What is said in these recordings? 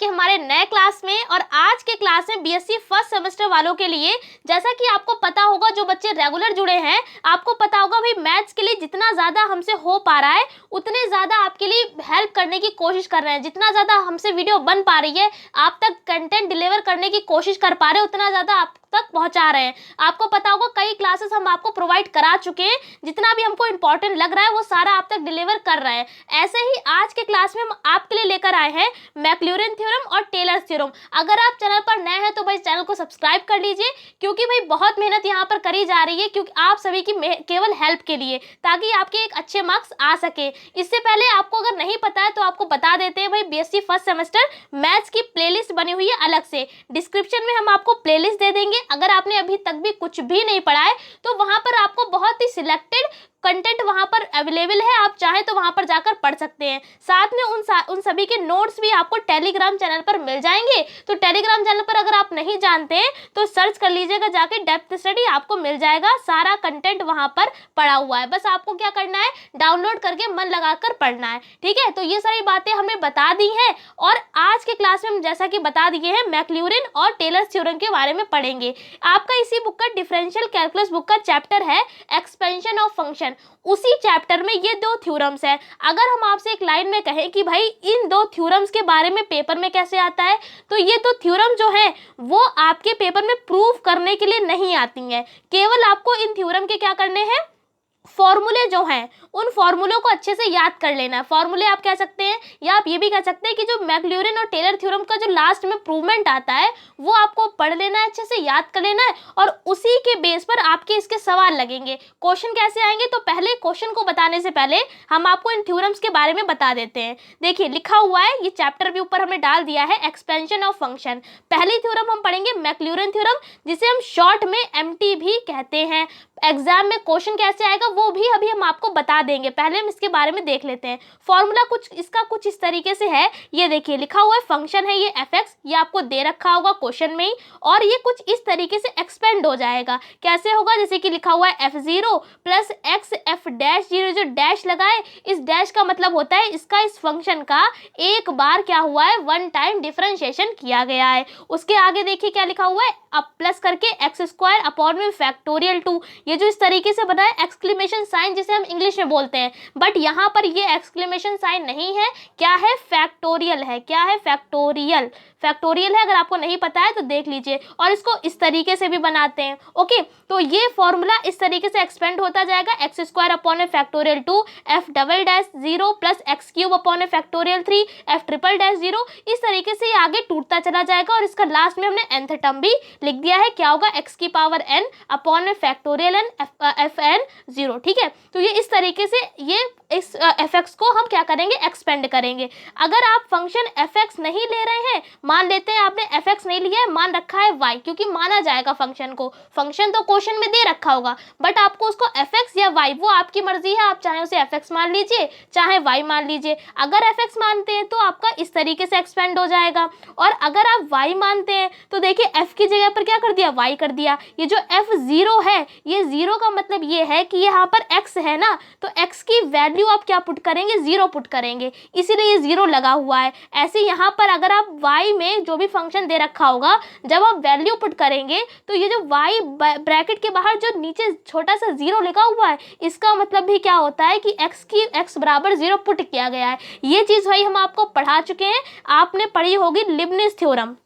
के हमारे नए क्लास में। और आज के क्लास में बीएससी फर्स्ट सेमेस्टर वालों के लिए, जैसा कि आपको पता होगा, जो बच्चे रेगुलर जुड़े हैं, आपको पता होगा भाई मैथ्स के लिए जितना ज़्यादा हमसे हो पा रहा है उतने ज़्यादा आपके लिए हेल्प करने की कोशिश कर रहे हैं। जितना ज़्यादा हमसे वीडियो बन पा रही है, आप तक कंटेंट डिलीवर करने की कोशिश कर पा रहे हैं, उतना ज़्यादा आप तक पहुंचा रहे हैं। आपको पता होगा कई क्लासेस हम आपको प्रोवाइड करा चुके हैं, जितना भी हमको इंपॉर्टेंट लग रहा है वो सारा आप तक डिलीवर कर रहे हैं। ऐसे ही आज के क्लास में हम आपके लिए लेकर आए हैं मैक्लॉरिन थ्योरम और टेलर्स थ्योरम। अगर आप चैनल पर नए हैं तो भाई चैनल को सब्सक्राइब कर लीजिए, क्योंकि भाई बहुत मेहनत यहाँ पर करी जा रही है, क्योंकि आप सभी की केवल हेल्प के लिए, ताकि आपके एक अच्छे मार्क्स आ सके। इससे पहले आपको अगर नहीं पता है तो आपको बता देते हैं भाई, बीएससी फर्स्ट सेमेस्टर मैथ्स की प्लेलिस्ट बनी हुई है अलग से, डिस्क्रिप्शन में हम आपको प्लेलिस्ट दे देंगे। अगर आपने अभी तक भी कुछ भी नहीं पढ़ा है तो वहां पर आपको बहुत ही सिलेक्टेड कंटेंट वहां पर अवेलेबल है, आप चाहें तो वहां पर जाकर पढ़ सकते हैं। साथ में उन सभी के नोट्स भी आपको टेलीग्राम चैनल पर मिल जाएंगे। तो टेलीग्राम चैनल पर अगर आप नहीं जानते हैं तो सर्च कर लीजिएगा, जाके डेप्थ स्टडी आपको मिल जाएगा, सारा कंटेंट वहां पर पड़ा हुआ है। बस आपको क्या करना है, डाउनलोड करके मन लगाकर पढ़ना है, ठीक है। तो ये सारी बातें हमें बता दी हैं, और आज के क्लास में हम जैसा कि बता दिए हैं मैक्लॉरिन और टेलर्स थ्योरम के बारे में पढ़ेंगे। आपका इसी बुक का डिफरेंशियल कैलकुलस बुक का चैप्टर है एक्सपेंशन ऑफ फंक्शन। उसी चैप्टर में ये दो थ्योरम्स हैं। अगर हम आपसे एक लाइन में कहें कि भाई इन दो थ्योरम्स के बारे में पेपर में कैसे आता है, तो ये दो थ्योरम जो है वो आपके पेपर में प्रूव करने के लिए नहीं आती हैं। केवल आपको इन थ्योरम के क्या करने हैं, फॉर्मूले जो हैं उन फॉर्मूलों को अच्छे से याद कर लेना है। फॉर्मूले आप कह सकते हैं, या आप ये भी कह सकते हैं कि जो मैक्लॉरिन और टेलर थ्योरम का जो लास्ट में प्रूवमेंट आता है वो आपको पढ़ लेना है, अच्छे से याद कर लेना है, और उसी के बेस पर आपके इसके सवाल लगेंगे। क्वेश्चन कैसे आएंगे, तो पहले क्वेश्चन को बताने से पहले हम आपको इन थ्योरम्स के बारे में बता देते हैं। देखिए लिखा हुआ है, ये चैप्टर भी ऊपर हमने डाल दिया है, एक्सपेंशन ऑफ फंक्शन। पहली थ्योरम हम पढ़ेंगे मैक्लॉरिन थ्योरम, जिसे हम शॉर्ट में एमटी भी कहते हैं। एग्जाम में क्वेश्चन कैसे आएगा वो भी अभी हम आपको बता देंगे, पहले हम इसके बारे में देख लेते हैं। फॉर्मूला कुछ इस तरीके से है, ये देखिए लिखा हुआ है, फंक्शन है ये fx, ये आपको दे रखा होगा क्वेश्चन में ही, और ये कुछ इस तरीके से एक्सपेंड हो जाएगा। कैसे होगा, जैसे कि लिखा हुआ है f0 plus x F dash 0, जो डैश लगा है, इस डैश का मतलब होता है इसका, इस फंक्शन का एक बार क्या हुआ है, वन टाइम डिफरेंशिएशन किया गया है। उसके आगे देखिए क्या लिखा हुआ है, अब प्लस करके एक्स स्क्वायर अपॉन में फैक्टोरियल 2, ये जो इस तरीके से बना है एक्सक्लेमेशन साइन, जिसे हम इंग्लिश में बोलते हैं, बट यहाँ पर ये एक्सक्लेमेशन साइन नहीं है, क्या है, फैक्टोरियल है। क्या है, फैक्टोरियल, फैक्टोरियल है। अगर आपको नहीं पता है तो देख लीजिए। और इसको इस तरीके से भी बनाते हैं, ओके। तो ये फॉर्मूला इस तरीके से एक्सपेंड होता जाएगा, x square upon factorial 2 F double dash 0 plus x cube upon factorial 3 F triple dash 0, इस तरीके से ये आगे टूटता चला जाएगा। और इसका लास्ट में हमने nth टर्म भी लिख दिया है, क्या होगा, एक्स की power n upon factorial n F N 0, ठीक है। तो ये इस तरीके से ये इस fx को हम क्या करेंगे, एक्सपेंड करेंगे। अगर आप फंक्शन fx नहीं ले रहे हैं, मान लेते हैं आपने fx नहीं लिया है, मान रखा है y, क्योंकि माना जाएगा फंक्शन को, फंक्शन तो क्वेश्चन में दे रखा होगा, बट आपको उसको fx या y, वो आपकी मर्जी है, आप चाहे उसे fx मान लीजिए चाहे y मान लीजिए। अगर fx मानते हैं तो आपका इस तरीके से एक्सपेंड हो जाएगा, और अगर आप y मानते हैं तो देखिए f की जगह पर क्या कर दिया, y कर दिया। ये जो f0 है, ये 0 का मतलब ये है कि यहाँ पर x है ना, तो x की वैल्यू आप क्या पुट करेंगे, 0 पुट करेंगे, इसीलिए ये 0 लगा हुआ है। ऐसे यहाँ पर अगर आप y में जो भी फंक्शन दे रखा होगा, जब आप वैल्यू पुट करेंगे तो ये जो y ब्रैकेट के बाहर जो नीचे छोटा सा 0 लिखा हुआ है, इसका मतलब भी क्या होता है कि x बराबर 0 पुट किया गया है। ये चीज़ भाई हम आपको पढ़ा चुके हैं, आपने पढ़ी होगी लिबनिज थ्योरम,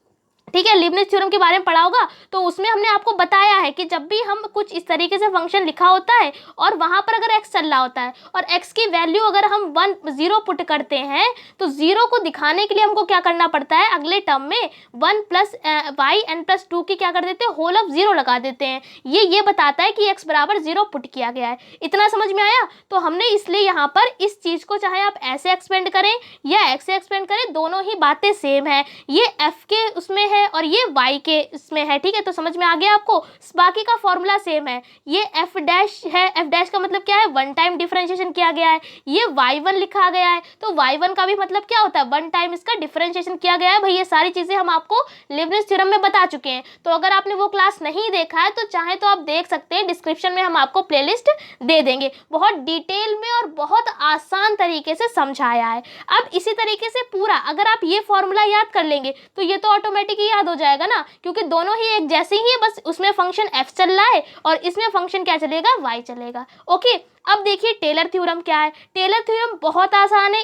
ठीक है। लिबनिज थ्योरम के बारे में पढ़ा होगा, तो उसमें हमने आपको बताया है कि जब भी हम कुछ इस तरीके से फंक्शन लिखा होता है और वहां पर अगर x चल रहा होता है और x की वैल्यू अगर हम 0 पुट करते हैं, तो 0 को दिखाने के लिए हमको क्या करना पड़ता है, अगले टर्म में 1 प्लस वाई एन प्लस 2 की क्या कर देते हैं, होल ऑफ 0 लगा देते हैं। ये बताता है कि x बराबर 0 पुट किया गया है। इतना समझ में आया। तो हमने इसलिए यहाँ पर इस चीज़ को चाहे आप ऐसे एक्सपेंड करें या x से एक्सपेंड करें, दोनों ही बातें सेम है। ये f के उसमें है, है और ये y के इसमें है, ठीक है। तो समझ में आ गया आपको, बाकी का फॉर्मूला सेम है। ये f डैश है, f डैश का मतलब क्या है, वन टाइम डिफरेंशिएशन किया गया है। ये y1 लिखा गया है, तो y1 का भी मतलब क्या होता है, वन टाइम इसका डिफरेंशिएशन किया गया है। भाई ये सारी चीजें हम आपको लीबनिज़ थ्योरम में बता चुके हैं। तो अगर आपने वो क्लास नहीं देखा है तो चाहे तो आप देख सकते हैं, डिस्क्रिप्शन में हम आपको प्लेलिस्ट दे देंगे। बहुत डिटेल में और बहुत आसान तरीके से समझाया है। अब इसी तरीके से पूरा अगर आप ये फॉर्मूला याद कर लेंगे तो ये तो ऑटोमेटिक ही याद हो जाएगा ना, क्योंकि दोनों ही एक जैसे ही है, बस उसमें फंक्शन f चल रहा है और इसमें फंक्शन क्या चलेगा, y चलेगा। ओके, अब देखिए टेलर थ्योरम क्या है। टेलर थ्योरम बहुत आसान है,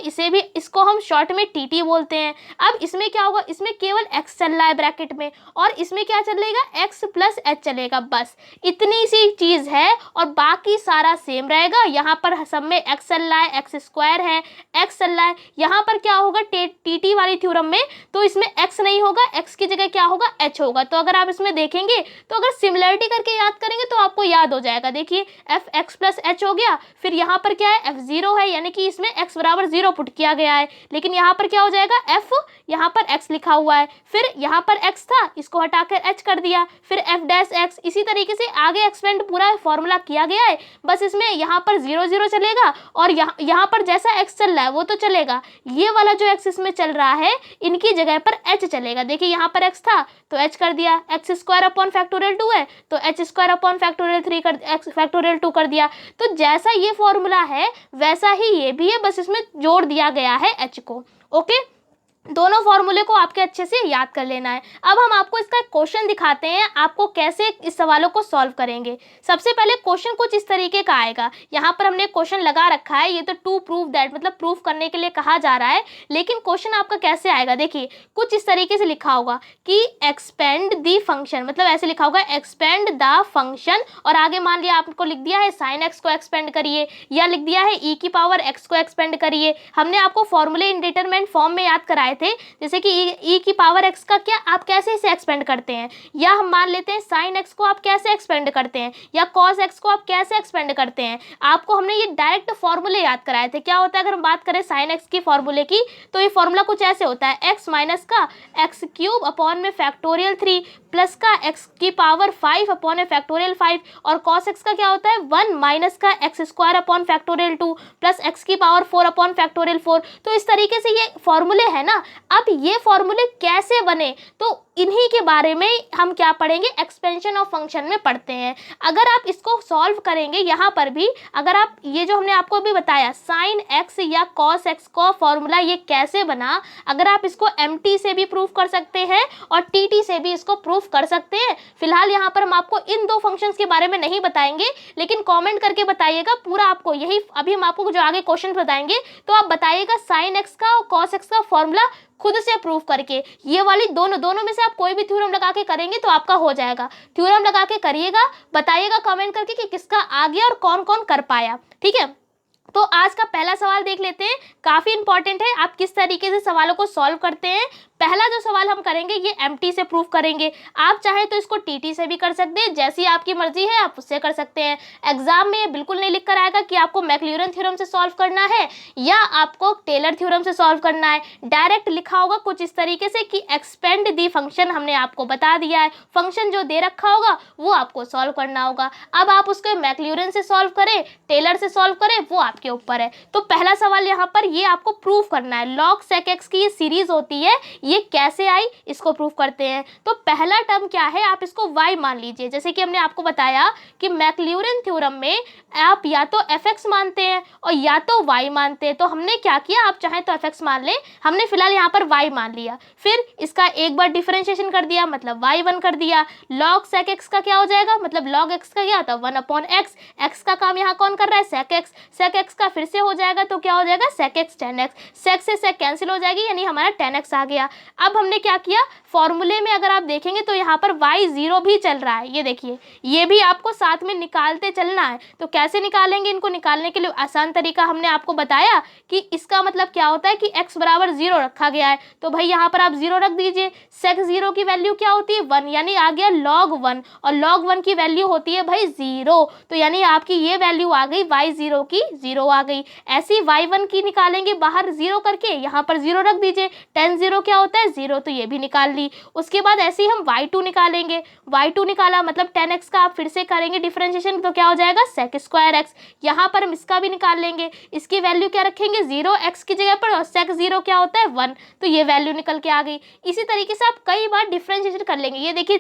इसको हम शॉर्ट में टीटी बोलते हैं। अब इसमें क्या होगा, इसमें केवल x चल रहा है ब्रैकेट में और इसमें क्या चलेगा, x प्लस h चलेगा, बस इतनी सी चीज है और बाकी सारा सेम रहेगा। यहाँ पर सब में x चल रहा है, x स्क्वायर है, x चल रहा है। यहाँ पर क्या होगा टीटी वाली थ्योरम में, तो इसमें x नहीं होगा, x की जगह क्या होगा, h होगा। तो अगर आप इसमें देखेंगे तो अगर सिमिलरिटी करके याद करेंगे तो आपको याद हो जाएगा। देखिए f x प्लस h हो गया, फिर यहाँ पर क्या है, f0 है, यानी कि इसमें x बराबर 0 पुट किया गया है, लेकिन यहाँ पर क्या हो जाएगा, f यहाँ पर x लिखा हुआ है, फिर यहाँ पर x था, इसको हटाकर h कर दिया, फिर f डैश x। इसी तरीके से आगे एक्सपेंड पूरा फॉर्मूला किया गया है, बस इसमें यहाँ पर 0 0 चलेगा और यहाँ पर जैसा x चल रहा है वो तो चलेगा, ये वाला जो x इसमें चल रहा है इनकी जगह पर h चलेगा। देखिए यहाँ पर x था तो h कर दिया, x स्क्वायर अपॉन फैक्टोरियल 2 है तो h स्क्वायर अपॉन फैक्टोरियल 3 कर x फैक्टोरियल 2 कर दिया। तो जैसा ये फॉर्मूला है वैसा ही ये भी है, बस इसमें जोड़ दिया गया है h को। ओके, दोनों फॉर्मूले को आपके अच्छे से याद कर लेना है। अब हम आपको इसका एक क्वेश्चन दिखाते हैं, आपको कैसे इस सवालों को सॉल्व करेंगे। सबसे पहले क्वेश्चन कुछ इस तरीके का आएगा। यहाँ पर हमने क्वेश्चन लगा रखा है, ये तो टू प्रूव दैट मतलब प्रूफ करने के लिए कहा जा रहा है, लेकिन क्वेश्चन आपका कैसे आएगा, देखिए कुछ इस तरीके से लिखा होगा कि एक्सपेंड द फंक्शन, मतलब ऐसे लिखा होगा एक्सपेंड द फंक्शन, और आगे मान लिया आपको लिख दिया है साइन x को एक्सपेंड करिए, या लिख दिया है e की पावर x को एक्सपेंड करिए। हमने आपको फॉर्मूले इंडिटरमिनेंट फॉर्म में याद कराए थे, जैसे कि e की पावर x का क्या आप कैसे इसे एक्सपेंड करते हैं, या हम मान लेते हैं साइन x को आप कैसे एक्सपेंड करते हैं, या कॉस x को आप कैसे एक्सपेंड करते हैं। आपको हमने ये डायरेक्ट फॉर्मूले याद कराए थे। क्या होता है अगर हम बात करें साइन x की फॉर्मूले की, तो ये फॉर्मूला कुछ ऐसे होता है, x माइनस का एक्स क्यूब अपॉन में फैक्टोरियल 3 प्लस का x की पावर 5 अपॉन में फैक्टोरियल 5, और कॉस x का क्या होता है 1 माइनस का x square upon factorial 2 plus x की पावर 4 अपॉन फैक्टोरियल 4। तो इस तरीके से ये फॉर्मूले है ना। अब ये फॉर्मूले कैसे बने, तो इन्हीं के बारे में हम क्या पढ़ेंगे, एक्सपेंशन ऑफ फंक्शन में पढ़ते हैं। अगर आप इसको सॉल्व करेंगे, यहाँ पर भी अगर आप ये जो हमने आपको अभी बताया साइन x या कॉस x का फॉर्मूला ये कैसे बना, अगर आप इसको mt से भी प्रूफ कर सकते हैं और tt से भी इसको प्रूफ कर सकते हैं। फिलहाल यहाँ पर हम आपको इन दो फंक्शंस के बारे में नहीं बताएंगे, लेकिन कमेंट करके बताइएगा पूरा आपको, यही अभी हम आपको जो आगे क्वेश्चन बताएंगे तो आप बताइएगा साइन x का और कॉस x का फॉर्मूला खुद से प्रूफ करके। ये वाली दोनों में से आप कोई भी थ्योरम लगा के करेंगे तो आपका हो जाएगा। थ्योरम लगा के करिएगा, बताइएगा कमेंट करके कि किसका आ गया और कौन कौन कर पाया, ठीक है। तो आज का पहला सवाल देख लेते हैं, काफी इंपॉर्टेंट है, आप किस तरीके से सवालों को सॉल्व करते हैं। पहला जो सवाल हम करेंगे ये mt से प्रूफ करेंगे। आप चाहे तो इसको tt से भी कर सकते हैं, जैसी आपकी मर्जी है आप उससे कर सकते हैं। एग्जाम में ये बिल्कुल नहीं लिख कर आएगा कि आपको मैक्लूरन थ्योरम से सॉल्व करना है या आपको टेलर थ्योरम से सॉल्व करना है। डायरेक्ट लिखा होगा कुछ इस तरीके से कि एक्सपेंड दी फंक्शन हमने आपको बता दिया है, फंक्शन जो दे रखा होगा वो आपको सॉल्व करना होगा। अब आप उसको मैक्लूरन से सॉल्व करें, टेलर से सॉल्व करें, वो आपके ऊपर है। तो पहला सवाल यहाँ पर ये आपको प्रूफ करना है, log sec x की ये सीरीज होती है, ये कैसे आई इसको प्रूफ करते हैं। तो पहला टर्म क्या है, आप इसको y मान लीजिए। जैसे कि हमने आपको बताया कि मैक्लूरन थ्योरम में आप या तो fx मानते हैं और या तो y मानते हैं। तो हमने क्या किया, आप चाहे तो fx मान लें, हमने फिलहाल यहाँ पर y मान लिया, फिर इसका एक बार डिफरेंशिएशन कर दिया मतलब y1 कर दिया। log sec x का क्या हो जाएगा, मतलब log x का क्या होता है 1 अपॉन x, x का काम यहाँ कौन कर रहा है sec x का फिर से हो जाएगा तो क्या हो जाएगा sec x tan x, sec से sec कैंसिल हो जाएगी यानी हमारा tan x आ गया। अब हमने क्या किया, फॉर्मूले में अगर आप देखेंगे तो यहाँ पर y0 भी चल रहा है, ये देखिए, ये भी आपको साथ में निकालते चलना है। तो कैसे निकालेंगे, इनको निकालने के लिए आसान तरीका हमने आपको बताया कि इसका मतलब क्या होता है कि x बराबर 0 रखा गया है, तो भाई यहाँ पर आप 0 रख दीजिए। sec 0 की वैल्यू क्या होती है 1, यानी आ गया log 1, और log 1 की वैल्यू होती है भाई 0, तो यानी आपकी ये वैल्यू आ गई y0 की 0 आ गई। ऐसी y1 की निकालेंगे बाहर 0 करके, यहाँ पर 0 रख दीजिए। tan 0 क्या होता होता है 0, तो ये भी निकाल ली। उसके बाद ऐसे ही हम y2 निकालेंगे, y2 निकाला मतलब 10x का आप फिर से करेंगे डिफरेंशिएशन, तो क्या हो जाएगा sec स्क्वायर x। यहाँ पर हम इसका भी निकाल लेंगे, इसकी वैल्यू क्या रखेंगे 0 x की जगह पर, और sec 0 क्या होता है 1, तो ये वैल्यू निकल के आ गई। इसी तरीके से आप कई बार डिफरेंशिएशन कर लेंगे। ये देखिए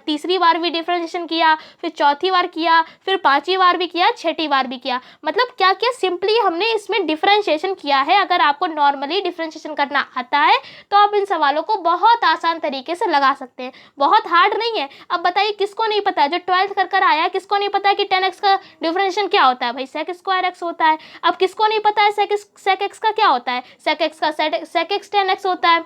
तीसरी बार भी डिफरेंशिएशन किया, फिर चौथी बार किया, फिर पांचवी बार भी किया, छठी बार भी किया, मतलब क्या किया, सिंपली हमने इसमें डिफरेंशिएशन किया है। अगर आपको नॉर्मली डिफरेंशिएशन करना आता है तो आप इन सवालों को बहुत आसान तरीके से लगा सकते हैं, बहुत हार्ड नहीं है। अब बताइए किसको नहीं पता है, जो 12th कर आया है, किसको नहीं पता है कि 10x का डिफरेंशिएशन क्या होता है, भाई sec स्क्वायर x होता है। अब किसको नहीं पता है sec x का क्या होता है, sec x का sec x 10x होता है।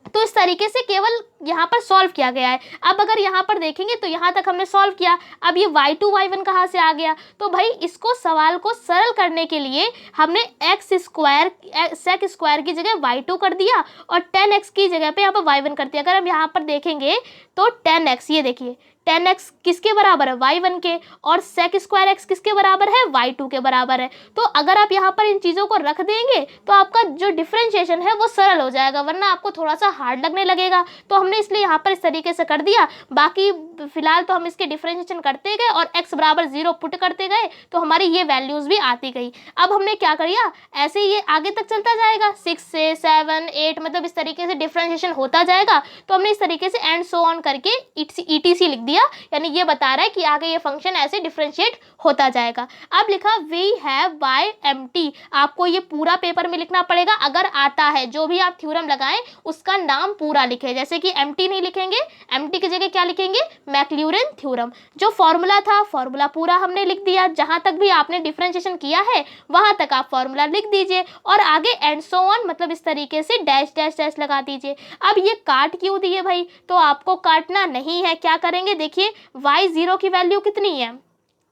तो इस तरीके से केवल यहाँ पर सॉल्व किया गया है। अब अगर यहाँ पर देखेंगे तो यहाँ तक हमने सॉल्व किया, अब ये y2 y1 कहाँ से आ गया, तो भाई इसको सवाल को सरल करने के लिए हमने x स्क्वायर sec स्क्वायर की जगह y2 कर दिया और 10x की जगह पे यहाँ पर y1 कर दिया। अगर हम यहाँ पर देखेंगे तो 10x, ये देखिए 10x किसके बराबर है y1 के, और sec स्क्वायर x किसके बराबर है y2 के बराबर है। तो अगर आप यहाँ पर इन चीज़ों को रख देंगे तो आपका जो डिफरेंशिएशन है वो सरल हो जाएगा, वरना आपको थोड़ा सा हार्ड लगने लगेगा। तो हमने इसलिए यहाँ पर इस तरीके से कर दिया। बाकी फिलहाल तो हम इसके डिफरेंशिएशन करते गए और x बराबर 0 पुट करते गए, तो हमारी ये वैल्यूज़ भी आती गई। अब हमने क्या किया, ऐसे ये आगे तक चलता जाएगा, 6 से 7 8, मतलब इस तरीके से डिफरेंशिएशन होता जाएगा। तो हमने इस तरीके से एंड सो ऑन करके ETC लिख दिया, यानी ये बता रहा है कि आगे ये फंक्शन ऐसे डिफरेंशिएट होता जाएगा। अब लिखा वी हैव बाय एमटी, आपको ये पूरा पेपर में लिखना पड़ेगा। अगर आता है, जो भी आप थ्योरम लगाएं उसका नाम पूरा लिखें, जैसे कि एमटी नहीं लिखेंगे, एमटी की जगह क्या लिखेंगे, मैक्लूरिन थ्योरम। जो फॉर्मूला था फॉर्मूला पूरा हमने लिख दिया, जहां तक भी आपने डिफरेंशिएशन किया है वहां तक आप फॉर्मूला लिख दीजिए और आगे एंड सो ऑन, मतलब इस तरीके से डैश डैश डैश लगा दीजिए। अब ये काट क्यों दिए भाई, तो आपको काटना नहीं है, क्या करेंगे, देखिए y0 की वैल्यू कितनी है,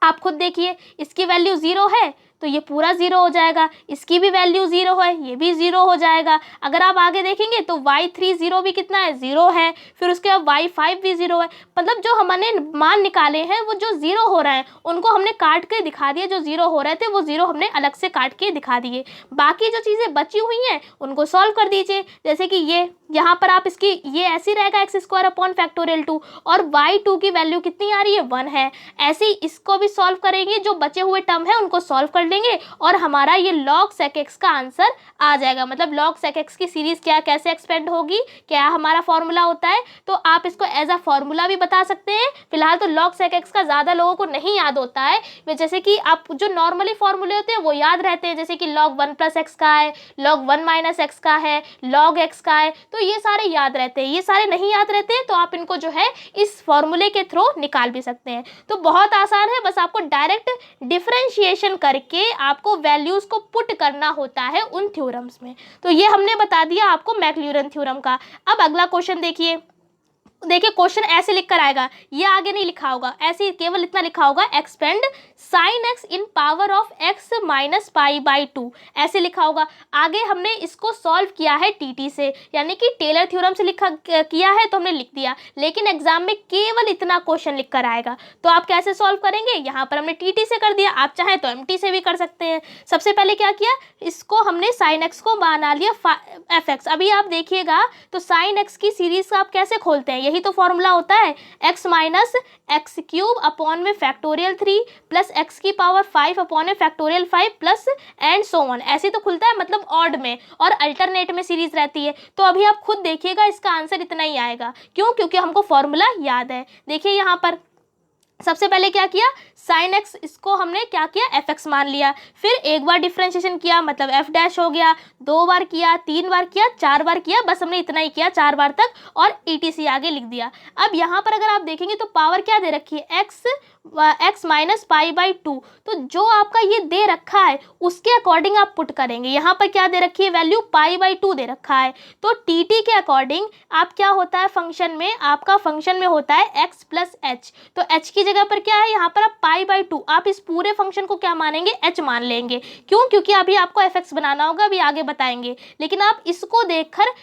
आप खुद देखिए, इसकी वैल्यू 0 है तो ये पूरा 0 हो जाएगा, इसकी भी वैल्यू 0 है, ये भी 0 हो जाएगा। अगर आप आगे देखेंगे तो y30 भी कितना है, 0 है, फिर उसके बाद y5 भी 0 है। मतलब जो हमने मान निकाले हैं वो जो 0 हो रहे हैं उनको हमने काट के दिखा दिया, जो 0 हो रहे थे वो 0 हमने अलग से काट के दिखा दिए। बाकी जो चीज़ें बची हुई हैं उनको सॉल्व कर दीजिए, जैसे कि ये यहाँ पर आप इसकी ये ऐसे रहेगा x स्क्वायर अपॉन फैक्टोरियल 2 और y2 की वैल्यू कितनी आ रही है 1 है। ऐसे ही इसको भी सॉल्व करेंगे, जो बचे हुए टर्म है उनको सॉल्व कर लेंगे और हमारा ये log sec x का आंसर आ जाएगा। मतलब log sec x की सीरीज क्या कैसे एक्सपेंड होगी, क्या हमारा फॉर्मूला होता है, तो आप इसको एज अ फॉर्मूला भी बता सकते हैं। फिलहाल तो log sec x का ज़्यादा लोगों को नहीं याद होता है, जैसे कि आप जो नॉर्मली फॉर्मूले होते हैं वो याद रहते हैं, जैसे कि log 1 + x का है, log 1 - x का है, log x का है, तो ये सारे याद रहते हैं। ये सारे नहीं याद रहते हैं तो आप इनको जो है इस फॉर्मूले के थ्रू निकाल भी सकते हैं। तो बहुत आसान है, बस आपको डायरेक्ट डिफरेंशिएशन करके आपको वैल्यूज को पुट करना होता है उन थ्योरम्स में। तो ये हमने बता दिया आपको मैक्लूरिन थ्योरम का। अब अगला क्वेश्चन देखिए, क्वेश्चन ऐसे लिख कर आएगा, ये आगे नहीं लिखा होगा, ऐसे केवल इतना लिखा होगा expand sine x in power of x - π/2, ऐसे लिखा होगा। आगे हमने इसको सॉल्व किया है टीटी से, यानी कि टेलर थ्योरम से किया है तो हमने लिख दिया, लेकिन एग्जाम में केवल इतना क्वेश्चन लिख कर आएगा। तो आप कैसे सॉल्व करेंगे, यहाँ पर हमने टीटी से कर दिया, आप चाहें तो एमटी से भी कर सकते हैं। सबसे पहले क्या किया, इसको हमने साइन x को बना लिया fx। अभी आप देखिएगा तो साइन x की सीरीज आप कैसे खोलते हैं, यही तो फॉर्मूला होता है, x - x³ अपॉन में फैक्टोरियल 3 प्लस x की पावर 5 अपॉन में factorial 5 plus and so on, ऐसे तो खुलता है, मतलब ऑड में और अल्टरनेट में सीरीज रहती है। तो अभी आप खुद देखिएगा इसका आंसर इतना ही आएगा, क्यों, क्योंकि हमको फॉर्मूला याद है। देखिए यहाँ पर सबसे पहले क्या किया, साइन x इसको हमने क्या किया fx मान लिया, फिर एक बार डिफरेंशिएशन किया मतलब f डैश हो गया, 2 बार किया, 3 बार किया, 4 बार किया, बस हमने इतना ही किया 4 बार तक, और ETC आगे लिख दिया। अब यहाँ पर अगर आप देखेंगे तो पावर क्या दे रखी है, x - π/2, तो जो आपका ये दे रखा है उसके अकॉर्डिंग आप पुट करेंगे। यहाँ पर क्या दे रखी है वैल्यू, π/2 दे रखा है, तो TT के अकॉर्डिंग आप क्या होता है फंक्शन में, आपका फंक्शन में होता है x + h, तो h की जगह पर क्या है, यहाँ पर आप π/2, आप इस पूरे फंक्शन को क्या मानेंगे, h मान लेंगे। क्यों? क्योंकि अभी आपको fx बनाना होगा, अभी आगे बताएंगे, लेकिन आप इसको देखकर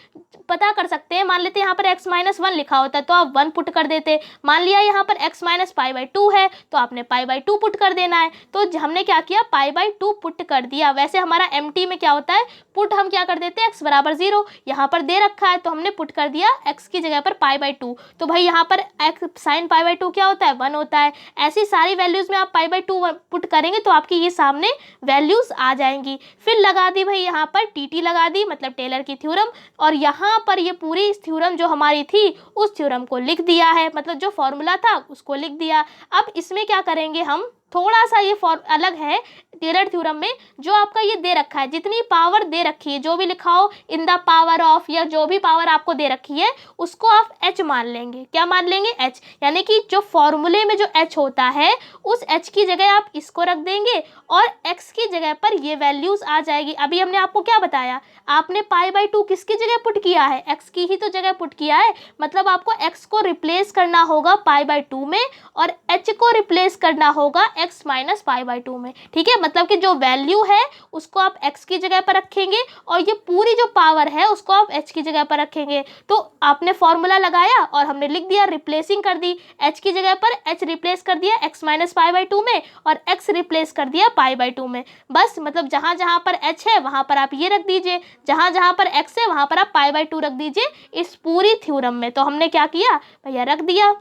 पता कर सकते हैं। मान लेते हैं यहाँ पर x - 1 लिखा होता है तो आप 1 पुट कर देते। मान लिया यहाँ पर x - π/2 है तो आपने π/2 पुट कर देना है। तो हमने क्या किया, π/2 पुट कर दिया। वैसे हमारा MT में क्या होता है, पुट हम क्या कर देते हैं, x = 0, यहाँ पर दे रखा है तो हमने पुट कर दिया x की जगह पर π/2। तो भाई यहाँ पर x sin π/2 क्या होता है, 1 होता है। ऐसी सारी वैल्यूज में आप π/2 पुट करेंगे तो आपकी ये सामने वैल्यूज आ जाएंगी। फिर लगा दी भाई यहाँ पर TT लगा दी, मतलब टेलर की थ्योरम, और यहाँ पर ये पूरी थ्योरम जो हमारी थी उस थ्योरम को लिख दिया है, मतलब जो फॉर्मूला था उसको लिख दिया। अब इसमें क्या करेंगे हम, थोड़ा सा ये अलग है टेलर थ्योरम में, जो आपका ये दे रखा है, जितनी पावर दे रखी है, जो भी लिखा हो इन द पावर ऑफ, या जो भी पावर आपको दे रखी है उसको आप h मान लेंगे। क्या मान लेंगे, h, यानी कि जो फॉर्मूले में जो h होता है उस h की जगह आप इसको रख देंगे और x की जगह पर ये वैल्यूज आ जाएगी। अभी हमने आपको क्या बताया, आपने π/2 किसकी जगह पुट किया है, x की ही तो जगह पुट किया है, मतलब आपको x को रिप्लेस करना होगा π/2 में और h को रिप्लेस करना होगा x - π/2 में। ठीक है, मतलब कि जो वैल्यू है उसको आप x की जगह पर रखेंगे और ये पूरी जो पावर है उसको आप h की जगह पर रखेंगे। तो आपने फॉर्मूला लगाया और हमने लिख दिया, रिप्लेसिंग कर दी, h की जगह पर h रिप्लेस कर दिया x - π/2 में और x रिप्लेस कर दिया π/2 में। बस, मतलब जहाँ जहाँ पर h है वहाँ पर आप ये रख दीजिए, जहाँ जहाँ पर x है वहाँ पर आप π/2 रख दीजिए इस पूरी थ्योरम में। तो हमने क्या किया भैया, रख दिया।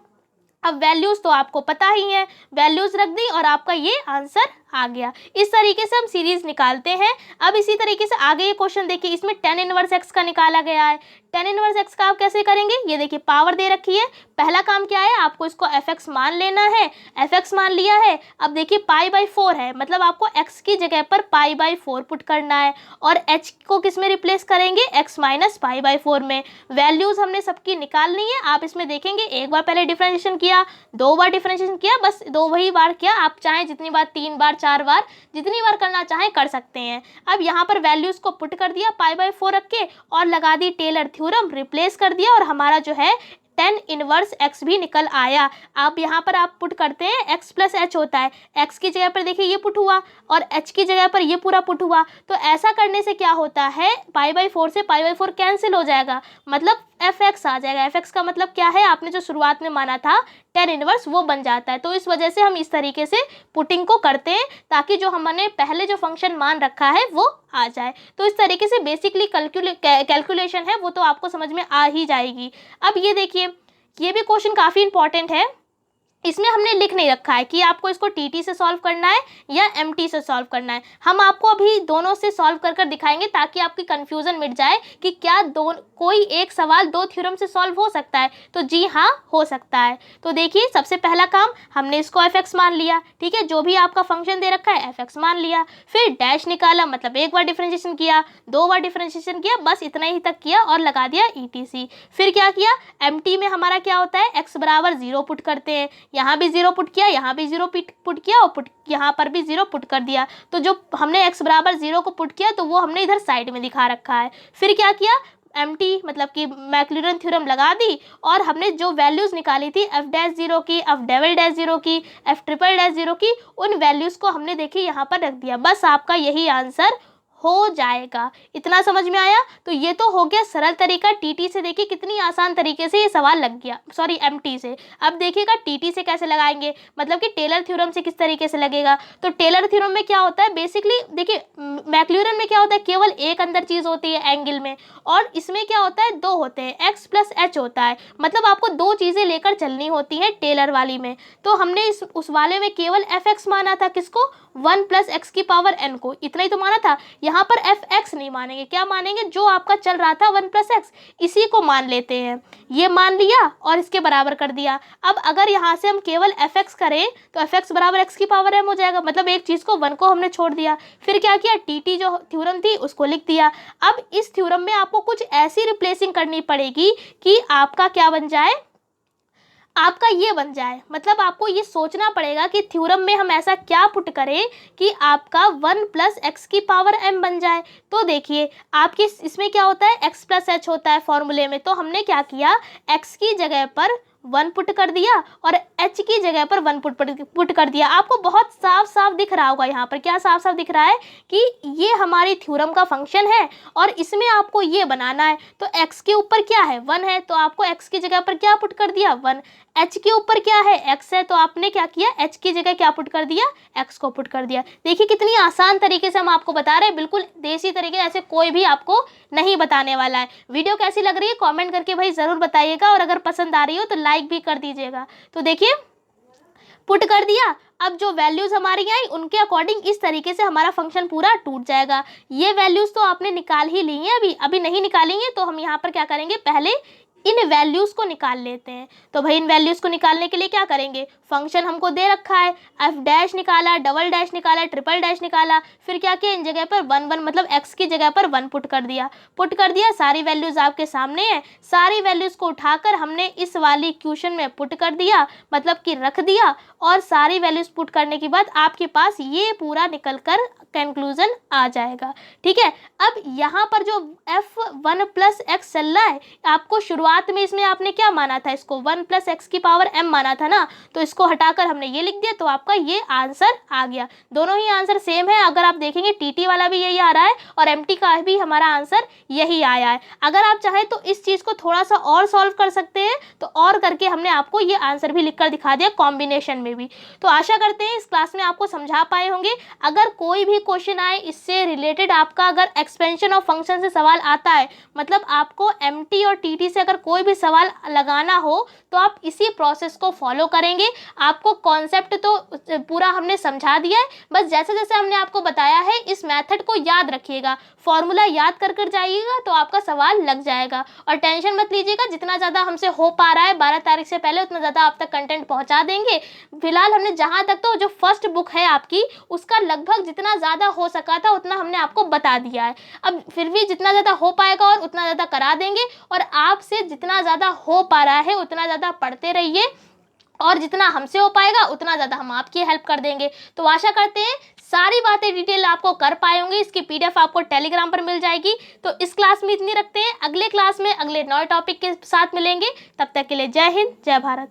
अब वैल्यूज तो आपको पता ही है, वैल्यूज रख दी और आपका ये आंसर आ गया। इस तरीके से हम सीरीज निकालते हैं। अब इसी तरीके से आगे ये क्वेश्चन देखिए, इसमें tan इनवर्स x का निकाला गया है। tan इनवर्स x का आप कैसे करेंगे, ये देखिए पावर दे रखी है, पहला काम क्या है, आपको इसको fx मान लेना है, fx मान लिया है। अब देखिए π/4 है, मतलब आपको x की जगह पर π/4 पुट करना है और h को किस में रिप्लेस करेंगे, x - π/4 में। वैल्यूज हमने सबकी निकालनी है। आप इसमें देखेंगे एक बार पहले डिफरेंशिएशन किया, 2 बार डिफरेंशिएशन किया, बस 2 वही बार किया। आप चाहें जितनी बार, 3 बार, 4 बार, जितनी बार करना चाहें कर सकते हैं। अब यहाँ पर वैल्यूज को पुट कर दिया π/4 रख के और लगा दी टेलर थ्योरम, रिप्लेस कर दिया और हमारा जो है tan इनवर्स x भी निकल आया। अब यहाँ पर आप पुट करते हैं, x + h होता है, x की जगह पर देखिए ये पुट हुआ और h की जगह पर ये पूरा पुट हुआ। तो ऐसा करने से क्या होता है, π/4 से π/4 कैंसिल हो जाएगा, मतलब fx आ जाएगा। fx का मतलब क्या है, आपने जो शुरुआत में माना था tan इनवर्स वो बन जाता है। तो इस वजह से हम इस तरीके से पुटिंग को करते हैं ताकि जो हमने पहले जो फंक्शन मान रखा है वो आ जाए। तो इस तरीके से बेसिकली कैलकुलेशन है वो तो आपको समझ में आ ही जाएगी। अब ये देखिए, ये भी क्वेश्चन काफ़ी इंपॉर्टेंट है। इसमें हमने लिख नहीं रखा है कि आपको इसको TT से सॉल्व करना है या MT से सॉल्व करना है। हम आपको अभी दोनों से सॉल्व कर कर दिखाएंगे ताकि आपकी कन्फ्यूज़न मिट जाए कि क्या कोई एक सवाल 2 थ्योरम से सॉल्व हो सकता है। तो जी हाँ, हो सकता है। तो देखिए, सबसे पहला काम हमने इसको fx मान लिया, ठीक है, जो भी आपका फंक्शन दे रखा है fx मान लिया। फिर डैश निकाला, मतलब एक बार डिफरेंशिएशन किया, 2 बार डिफरेंशिएशन किया, बस इतना ही तक किया और लगा दिया ETC। फिर क्या किया, MT में हमारा क्या होता है, x = 0 पुट करते हैं, यहाँ भी 0 पुट किया, यहाँ भी 0 पुट किया और यहाँ पर भी 0 पुट कर दिया। तो जो हमने x = 0 को पुट किया तो वो हमने इधर साइड में दिखा रखा है। फिर क्या किया, MT मतलब कि मैक्लूरन थ्योरम लगा दी और हमने जो वैल्यूज़ निकाली थी f'0 की, f'0 की, f'0 की, उन वैल्यूज़ को हमने देखिए यहाँ पर रख दिया। बस आपका यही आंसर हो जाएगा। इतना समझ में आया? तो ये तो हो गया सरल तरीका। TT से देखिए कितनी आसान तरीके से ये सवाल लग गया, सॉरी MT से। अब देखिएगा TT से कैसे लगाएंगे, मतलब कि टेलर थ्योरम से किस तरीके से लगेगा। तो टेलर थ्योरम में क्या होता है, बेसिकली देखिए मैक्लूरन में क्या होता है, केवल एक अंदर चीज़ होती है एंगल में, और इसमें क्या होता है, 2 होते हैं, x + h होता है, मतलब आपको 2 चीज़ें लेकर चलनी होती हैं टेलर वाली में। तो हमने उस वाले में केवल fx माना था, किसको, 1 + x⁴n को, इतना ही तो माना था। यहाँ पर fx नहीं मानेंगे, क्या मानेंगे, जो आपका चल रहा था 1 + x, इसी को मान लेते हैं। ये मान लिया और इसके बराबर कर दिया। अब अगर यहाँ से हम केवल fx करें तो fx = x⁴m हो जाएगा, मतलब एक चीज़ को 1 को हमने छोड़ दिया। फिर क्या किया, TT जो थ्योरम थी उसको लिख दिया। अब इस थ्योरम में आपको कुछ ऐसी रिप्लेसिंग करनी पड़ेगी कि आपका क्या बन जाए, आपका ये बन जाए, मतलब आपको ये सोचना पड़ेगा कि थ्योरम में हम ऐसा क्या पुट करें कि आपका 1 + x⁴m बन जाए। तो देखिए आपके इसमें क्या होता है, x + h होता है फॉर्मूले में। तो हमने क्या किया, x की जगह पर 1 पुट कर दिया और h की जगह पर 1 पुट कर दिया। आपको बहुत साफ साफ दिख रहा होगा यहाँ पर, क्या साफ साफ दिख रहा है कि ये हमारी थ्योरम का फंक्शन है और इसमें आपको ये बनाना है। तो x के ऊपर क्या है, 1 है, तो आपको x की जगह पर क्या पुट कर दिया, 1। h के ऊपर क्या है, x है, तो आपने क्या किया, h की जगह क्या पुट कर दिया, x को पुट कर दिया। देखिए कितनी आसान तरीके से हम आपको बता रहे हैं, बिल्कुल देसी तरीके, ऐसे कोई भी आपको नहीं बताने वाला है। वीडियो कैसी लग रही है कमेंट करके भाई ज़रूर बताइएगा और अगर पसंद आ रही हो तो लाइक भी कर दीजिएगा। तो देखिए पुट कर दिया, अब जो वैल्यूज़ हमारी आई उनके अकॉर्डिंग इस तरीके से हमारा फंक्शन पूरा टूट जाएगा। ये वैल्यूज़ तो आपने निकाल ही ली हैं, अभी नहीं निकालेंगे तो हम यहाँ पर क्या करेंगे, पहले इन वैल्यूज़ को निकाल लेते हैं। तो भाई इन वैल्यूज़ को निकालने के लिए क्या करेंगे, फंक्शन हमको दे रखा है, एफ डैश निकाला, डबल डैश निकाला, ट्रिपल डैश निकाला, फिर क्या किया, इन जगह पर 1 1 मतलब x की जगह पर 1 पुट कर दिया। सारी वैल्यूज़ आपके सामने है, सारी वैल्यूज़ को उठाकर हमने इस वाली इक्वेशन में पुट कर दिया, मतलब कि रख दिया। और सारी वैल्यूज़ पुट करने के बाद आपके पास ये पूरा निकल कर कंक्लूजन आ जाएगा। ठीक है, अब यहाँ पर जो f1 प्लस एक्स चल रहा है, आपको शुरुआत में इसमें आपने क्या माना था, इसको 1 प्लस एक्स की पावर m माना था ना, तो इसको हटाकर हमने ये लिख दिया, तो आपका ये आंसर आ गया। दोनों ही आंसर सेम है, अगर आप देखेंगे टीटी वाला भी यही आ रहा है और एमटी का भी हमारा आंसर यही आया है। अगर आप चाहें तो इस चीज़ को थोड़ा सा और सॉल्व कर सकते हैं, तो और करके हमने आपको ये आंसर भी लिख कर दिखा दिया कॉम्बिनेशन में भी। तो आशा करते हैं इस क्लास में आपको समझा पाए होंगे। अगर कोई भी क्वेश्चन आए इससे रिलेटेड, आपका अगर एक्सपेंशन ऑफ फंक्शन से सवाल आता है, मतलब आपको एमटी और टीटी से अगर कोई भी सवाल लगाना हो, तो आप इसी प्रोसेस को फॉलो करेंगे। आपको कॉन्सेप्ट तो पूरा हमने समझा दिया है, बस जैसे जैसे हमने आपको बताया है इस मेथड को याद रखिएगा, फॉर्मूला याद कर जाइएगा तो आपका सवाल लग जाएगा। और टेंशन मत लीजिएगा, जितना ज़्यादा हमसे हो पा रहा है 12 तारीख से पहले उतना ज़्यादा आप तक कंटेंट पहुंचा देंगे। फिलहाल हमने जहां तक तो जो फर्स्ट बुक है आपकी, उसका लगभग जितना ज़्यादा हो सका था उतना हमने आपको बता दिया है। अब फिर भी जितना ज़्यादा हो पाएगा और उतना ज़्यादा करा देंगे, और आपसे जितना ज़्यादा हो पा रहा है उतना ज़्यादा पढ़ते रहिए, और जितना हमसे हो पाएगा उतना ज़्यादा हम आपकी हेल्प कर देंगे। तो आशा करते हैं सारी बातें डिटेल आपको कर पाए होंगे। इसकी पीडीएफ आपको टेलीग्राम पर मिल जाएगी। तो इस क्लास में इतनी रखते हैं, अगले क्लास में अगले नए टॉपिक के साथ मिलेंगे। तब तक के लिए जय हिंद, जय भारत।